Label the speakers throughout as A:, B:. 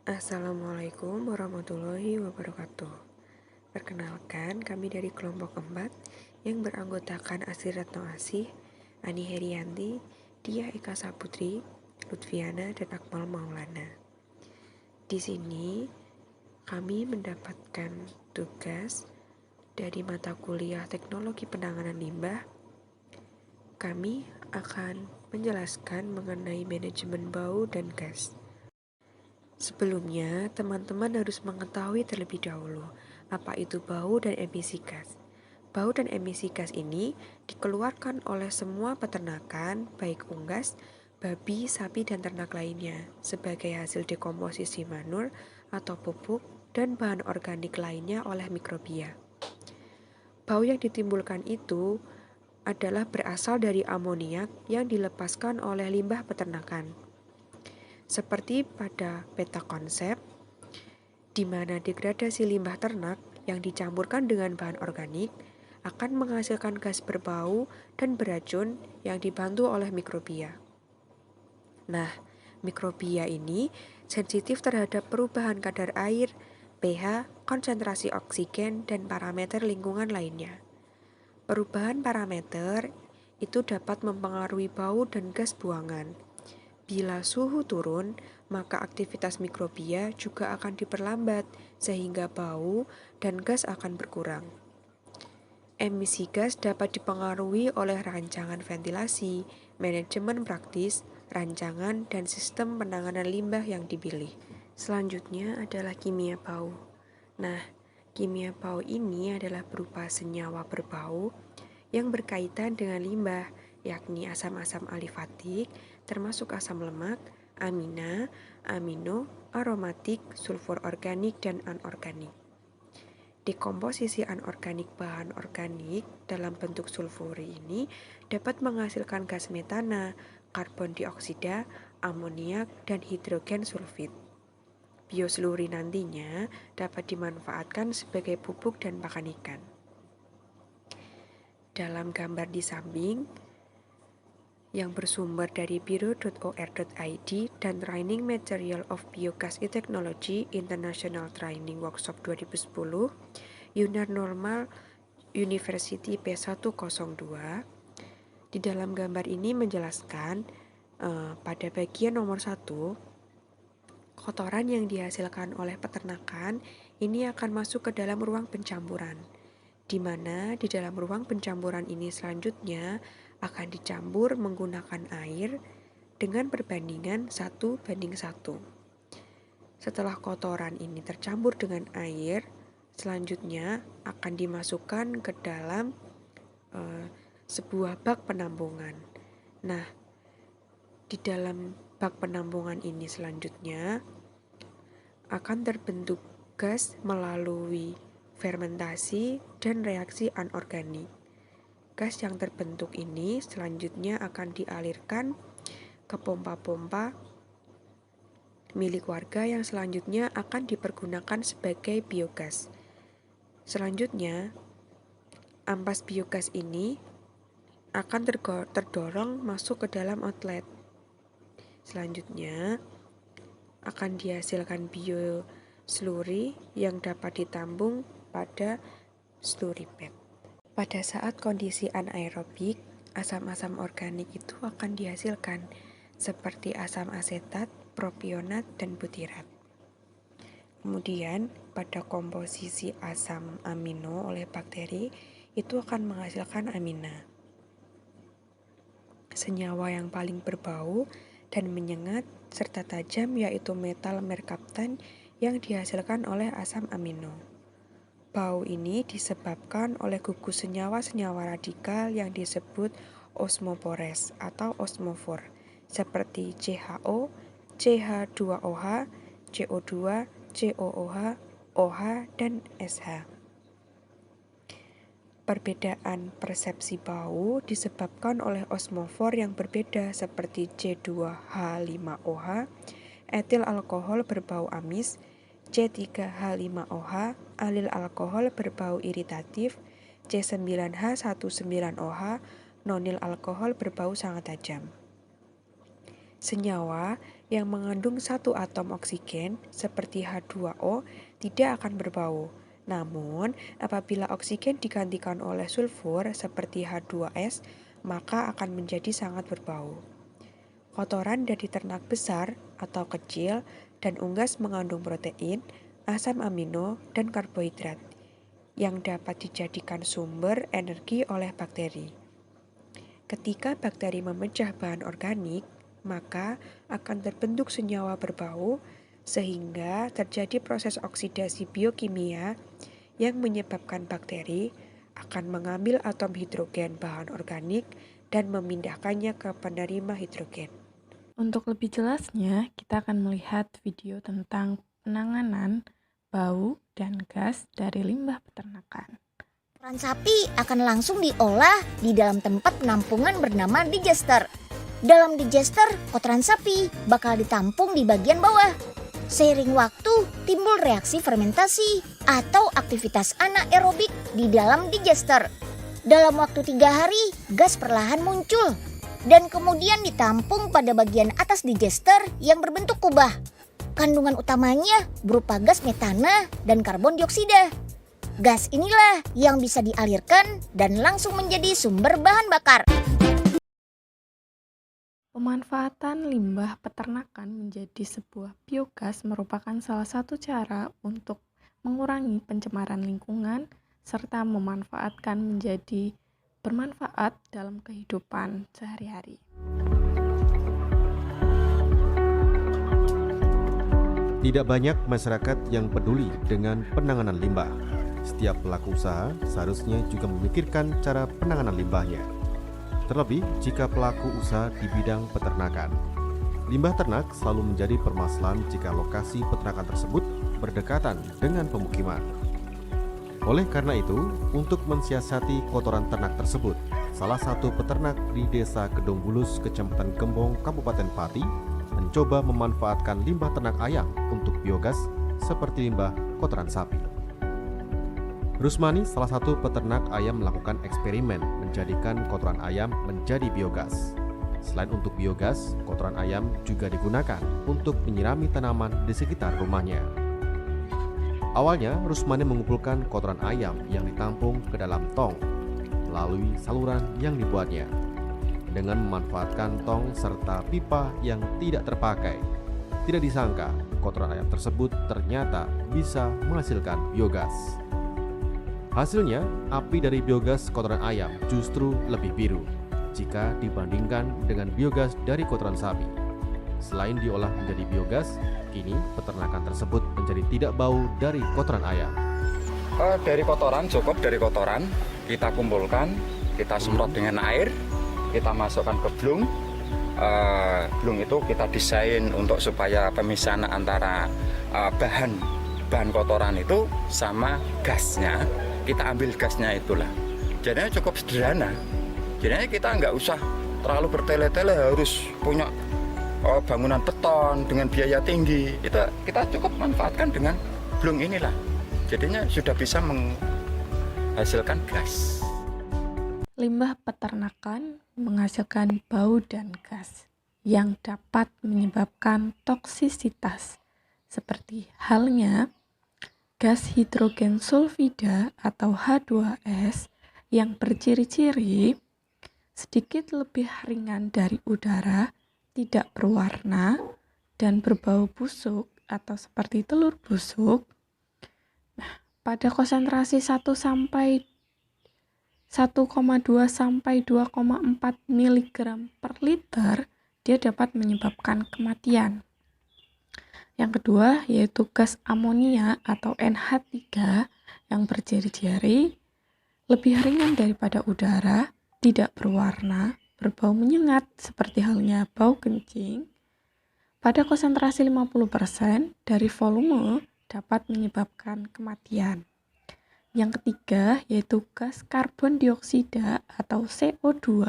A: Assalamualaikum warahmatullahi wabarakatuh. Perkenalkan, kami dari kelompok 4 yang beranggotakan Asri Retno Asih, Ani Herianti, Dia Eka Saputri, Lutfiana, dan Akmal Maulana. Di sini kami mendapatkan tugas dari mata kuliah Teknologi Penanganan Limbah. Kami akan menjelaskan mengenai manajemen bau dan gas. Sebelumnya, teman-teman harus mengetahui terlebih dahulu apa itu bau dan emisi gas. Bau dan emisi gas ini dikeluarkan oleh semua peternakan, baik unggas, babi, sapi, dan ternak lainnya, sebagai hasil dekomposisi manur atau pupuk dan bahan organik lainnya oleh mikrobia. Bau yang ditimbulkan itu adalah berasal dari amoniak yang dilepaskan oleh limbah peternakan. Seperti pada peta konsep, di mana degradasi limbah ternak yang dicampurkan dengan bahan organik akan menghasilkan gas berbau dan beracun yang dibantu oleh mikrobia. Nah, mikrobia ini sensitif terhadap perubahan kadar air, pH, konsentrasi oksigen, dan parameter lingkungan lainnya. Perubahan parameter itu dapat mempengaruhi bau dan gas buangan. Bila suhu turun, maka aktivitas mikrobia juga akan diperlambat sehingga bau dan gas akan berkurang. Emisi gas dapat dipengaruhi oleh rancangan ventilasi, manajemen praktis, rancangan, dan sistem penanganan limbah yang dipilih. Selanjutnya adalah kimia bau. Nah, kimia bau ini adalah berupa senyawa berbau yang berkaitan dengan limbah, yakni asam-asam alifatik, termasuk asam lemak, amina, amino, aromatik, sulfur organik, dan anorganik. Dekomposisi anorganik bahan organik dalam bentuk sulfuri ini dapat menghasilkan gas metana, karbon dioksida, amoniak, dan hidrogen sulfid. Bioseluri nantinya dapat dimanfaatkan sebagai pupuk dan pakan ikan. Dalam gambar di samping, yang bersumber dari biro.or.id dan Training Material of Biogas E-Technology International Training Workshop 2010, Yunar Normal University P102. Di dalam gambar ini menjelaskan pada bagian nomor 1, kotoran yang dihasilkan oleh peternakan ini akan masuk ke dalam ruang pencampuran, di mana di dalam ruang pencampuran ini selanjutnya akan dicampur menggunakan air dengan perbandingan 1:1. Setelah kotoran ini tercampur dengan air, selanjutnya akan dimasukkan ke dalam sebuah bak penampungan. Nah, di dalam bak penampungan ini selanjutnya akan terbentuk gas melalui fermentasi dan reaksi anorganik. Gas yang terbentuk ini selanjutnya akan dialirkan ke pompa-pompa milik warga yang selanjutnya akan dipergunakan sebagai biogas. Selanjutnya, ampas biogas ini akan terdorong masuk ke dalam outlet. Selanjutnya, akan dihasilkan bioseluri yang dapat ditampung pada slurry bag. Pada saat kondisi anaerobik, asam-asam organik itu akan dihasilkan seperti asam asetat, propionat, dan butirat. Kemudian, pada komposisi asam amino oleh bakteri itu akan menghasilkan amina. Senyawa yang paling berbau dan menyengat serta tajam yaitu metal merkaptan yang dihasilkan oleh asam amino. Bau ini disebabkan oleh gugus senyawa-senyawa radikal yang disebut osmopores atau osmofor, seperti CHO, CH2OH, CO2, COOH, OH, dan SH. Perbedaan persepsi bau disebabkan oleh osmofor yang berbeda seperti C2H5OH, etil alkohol berbau amis, C3H5OH, alil alkohol berbau iritatif, C9H19OH, nonil alkohol berbau sangat tajam. Senyawa yang mengandung satu atom oksigen seperti H2O tidak akan berbau. Namun, apabila oksigen digantikan oleh sulfur seperti H2S, maka akan menjadi sangat berbau. Kotoran dari ternak besar atau kecil dan unggas mengandung protein, asam amino, dan karbohidrat yang dapat dijadikan sumber energi oleh bakteri. Ketika bakteri memecah bahan organik, maka akan terbentuk senyawa berbau sehingga terjadi proses oksidasi biokimia yang menyebabkan bakteri akan mengambil atom hidrogen bahan organik dan memindahkannya ke penerima hidrogen.
B: Untuk lebih jelasnya, kita akan melihat video tentang penanganan bau dan gas dari limbah peternakan.
C: Kotoran sapi akan langsung diolah di dalam tempat penampungan bernama digester. Dalam digester, kotoran sapi bakal ditampung di bagian bawah. Seiring waktu, timbul reaksi fermentasi atau aktivitas anaerobik di dalam digester. Dalam waktu 3 hari, gas perlahan muncul dan kemudian ditampung pada bagian atas digester yang berbentuk kubah. Kandungan utamanya berupa gas metana dan karbon dioksida. Gas inilah yang bisa dialirkan dan langsung menjadi sumber bahan bakar.
B: Pemanfaatan limbah peternakan menjadi sebuah biogas merupakan salah satu cara untuk mengurangi pencemaran lingkungan serta memanfaatkan menjadi bermanfaat dalam kehidupan sehari-hari.
D: Tidak banyak masyarakat yang peduli dengan penanganan limbah. Setiap pelaku usaha seharusnya juga memikirkan cara penanganan limbahnya. Terlebih jika pelaku usaha di bidang peternakan. Limbah ternak selalu menjadi permasalahan jika lokasi peternakan tersebut berdekatan dengan pemukiman. Oleh karena itu, untuk mensiasati kotoran ternak tersebut, salah satu peternak di Desa Kedung Bulus, Kecamatan Gembong, Kabupaten Pati, mencoba memanfaatkan limbah ternak ayam untuk biogas seperti limbah kotoran sapi. Rusmani, salah satu peternak ayam, melakukan eksperimen menjadikan kotoran ayam menjadi biogas. Selain untuk biogas, kotoran ayam juga digunakan untuk menyirami tanaman di sekitar rumahnya. Awalnya, Rusmani mengumpulkan kotoran ayam yang ditampung ke dalam tong melalui saluran yang dibuatnya. Dengan memanfaatkan tong serta pipa yang tidak terpakai, tidak disangka kotoran ayam tersebut ternyata bisa menghasilkan biogas. Hasilnya, api dari biogas kotoran ayam justru lebih biru jika dibandingkan dengan biogas dari kotoran sapi. Selain diolah menjadi biogas, kini peternakan tersebut menjadi tidak bau dari kotoran ayam.
E: Dari kotoran, cukup dari kotoran, kita kumpulkan, kita semprot dengan air, kita masukkan ke blung. Blung itu kita desain untuk supaya pemisahan antara bahan kotoran itu sama gasnya. Kita ambil gasnya itulah. Jadinya cukup sederhana. Jadinya kita nggak usah terlalu bertele-tele harus punya bangunan beton dengan biaya tinggi. Kita cukup manfaatkan dengan blung inilah. Jadinya sudah bisa menghasilkan gas.
B: Limbah peternakan menghasilkan bau dan gas yang dapat menyebabkan toksisitas, seperti halnya gas hidrogen sulfida atau H2S yang berciri-ciri sedikit lebih ringan dari udara, tidak berwarna, dan berbau busuk atau seperti telur busuk. Nah, pada konsentrasi 1,2 sampai 2,4 mg per liter, dia dapat menyebabkan kematian. Yang kedua yaitu gas amonia atau NH3 yang berciri-ciri lebih ringan daripada udara, tidak berwarna, berbau menyengat seperti halnya bau kencing. Pada konsentrasi 50% dari volume dapat menyebabkan kematian. Yang ketiga yaitu gas karbon dioksida atau CO2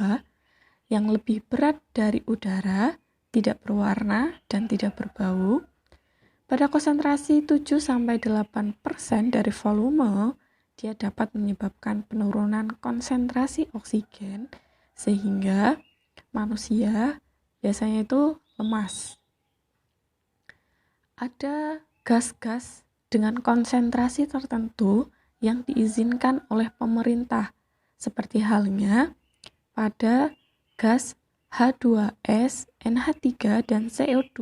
B: yang lebih berat dari udara, tidak berwarna dan tidak berbau. Pada konsentrasi 7-8% dari volume, dia dapat menyebabkan penurunan konsentrasi oksigen sehingga manusia biasanya itu lemas. ada gas-gas dengan konsentrasi tertentu yang diizinkan oleh pemerintah, seperti halnya pada gas H2S, NH3, dan CO2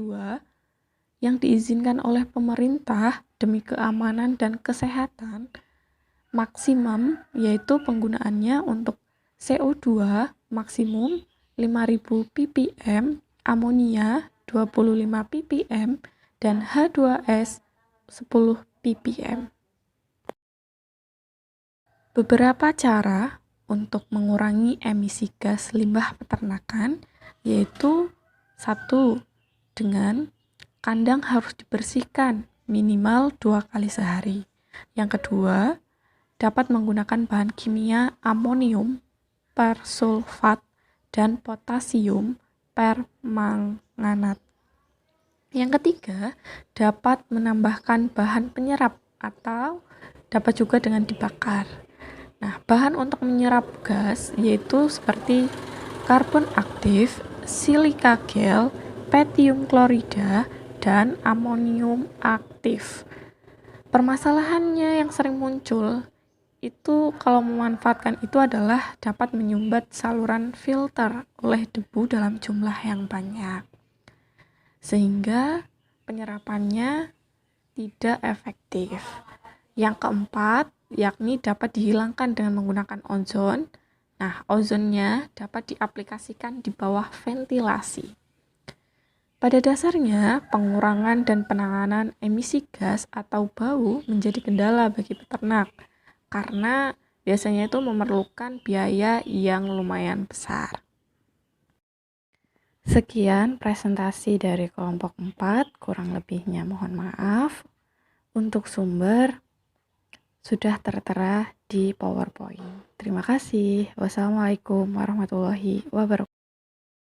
B: yang diizinkan oleh pemerintah demi keamanan dan kesehatan maksimum, yaitu penggunaannya untuk CO2 maksimum 5000 ppm, amonia 25 ppm, dan H2S 10 ppm. Beberapa cara untuk mengurangi emisi gas limbah peternakan yaitu 1. Dengan kandang harus dibersihkan minimal 2 kali sehari. Yang kedua, dapat menggunakan bahan kimia amonium persulfat dan potasium permanganat. Yang ketiga, dapat menambahkan bahan penyerap atau dapat juga dengan dibakar. Nah, bahan untuk menyerap gas yaitu seperti karbon aktif, silika gel, petium klorida, dan amonium aktif. Permasalahannya yang sering muncul itu kalau memanfaatkan itu adalah dapat menyumbat saluran filter oleh debu dalam jumlah yang banyak, sehingga penyerapannya tidak efektif. Yang keempat, yakni dapat dihilangkan dengan menggunakan ozon. Nah, ozonnya dapat diaplikasikan di bawah ventilasi. Pada dasarnya, pengurangan dan penanganan emisi gas atau bau menjadi kendala bagi peternak, karena biasanya itu memerlukan biaya yang lumayan besar. Sekian presentasi dari kelompok 4, kurang lebihnya mohon maaf. Untuk sumber sudah tertera di PowerPoint. Terima kasih. Wassalamualaikum warahmatullahi wabarakatuh.